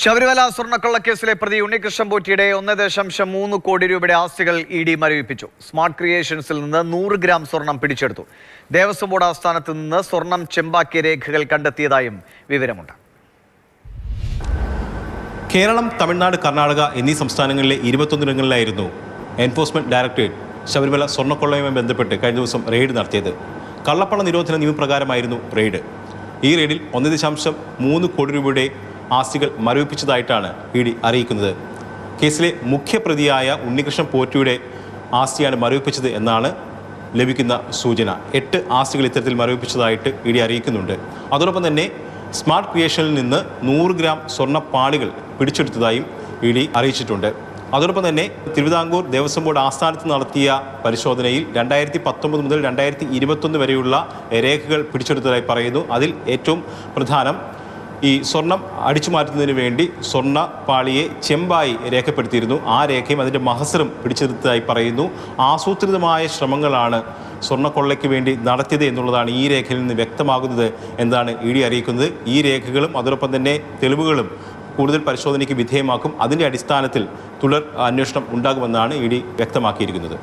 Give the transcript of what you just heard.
ശബരിമല സ്വർണ്ണക്കള്ളക്കേസിലെ പ്രതി ഉണ്ണികൃഷ്ണൻ പോറ്റിയുടെ 1.3 കോടി രൂപയുടെ ആസ്തികൾ ഇഡി മരവിപ്പിച്ചു. സ്മാർട്ട് ക്രിയേഷൻസിൽ നിന്ന് 100 ഗ്രാം സ്വർണം പിടിച്ചെടുത്തു. ദേവസ്വം ബോർഡ് ആസ്ഥാനത്ത് നിന്ന് സ്വർണം ചെമ്പാക്കിയ രേഖകൾ കണ്ടെത്തിയതായും വിവരമുണ്ട്. കേരളം, തമിഴ്നാട്, കർണാടക എന്നീ സംസ്ഥാനങ്ങളിലെ 21 ഇടങ്ങളിലായിരുന്നു എൻഫോഴ്സ്മെന്റ് ഡയറക്ടറേറ്റ് ശബരിമല സ്വർണ്ണക്കൊള്ളയുമായി ബന്ധപ്പെട്ട് കഴിഞ്ഞ ദിവസം റെയ്ഡ് നടത്തിയത്. കള്ളപ്പണ നിരോധന നിയമപ്രകാരമായിരുന്നു റെയ്ഡ്. ഈ റെയ്ഡിൽ 1.3 കോടി രൂപയുടെ ആസ്തികൾ മരവിപ്പിച്ചതായിട്ടാണ് ഇഡി അറിയിക്കുന്നത്. കേസിലെ മുഖ്യപ്രതിയായ ഉണ്ണികൃഷ്ണൻ പോറ്റിയുടെ ആസ്തിയാണ് മരവിപ്പിച്ചത് എന്നാണ് ലഭിക്കുന്ന സൂചന. 8 ആസ്തികൾ ഇത്തരത്തിൽ മരവിപ്പിച്ചതായിട്ട് ഇഡി അറിയിക്കുന്നുണ്ട്. അതോടൊപ്പം തന്നെ സ്മാർട്ട് ക്രിയേഷനിൽ നിന്ന് 100 ഗ്രാം സ്വർണ്ണപ്പാളികൾ പിടിച്ചെടുത്തതായും ഇഡി അറിയിച്ചിട്ടുണ്ട്. അതോടൊപ്പം തന്നെ തിരുവിതാംകൂർ ദേവസ്വം ബോർഡ് ആസ്ഥാനത്ത് നടത്തിയ പരിശോധനയിൽ 2019 മുതൽ 2021 വരെയുള്ള രേഖകൾ പിടിച്ചെടുത്തതായി പറയുന്നു. അതിൽ ഏറ്റവും പ്രധാനം ഈ സ്വർണം അടിച്ചു മാറ്റുന്നതിന് വേണ്ടി സ്വർണ്ണ പാളിയെ ചെമ്പായി രേഖപ്പെടുത്തിയിരുന്നു. ആ രേഖയും അതിൻ്റെ മഹസറും പിടിച്ചെടുത്തതായി പറയുന്നു. ആസൂത്രിതമായ ശ്രമങ്ങളാണ് സ്വർണ്ണക്കൊള്ളയ്ക്ക് വേണ്ടി നടത്തിയത് എന്നുള്ളതാണ് ഈ രേഖയിൽ നിന്ന് വ്യക്തമാകുന്നത് എന്നാണ് ഇഡി അറിയിക്കുന്നത്. ഈ രേഖകളും അതോടൊപ്പം തന്നെ തെളിവുകളും കൂടുതൽ പരിശോധനയ്ക്ക് വിധേയമാക്കും. അതിൻ്റെ അടിസ്ഥാനത്തിൽ തുടർ അന്വേഷണം ഉണ്ടാകുമെന്നാണ് ഇഡി വ്യക്തമാക്കിയിരിക്കുന്നത്.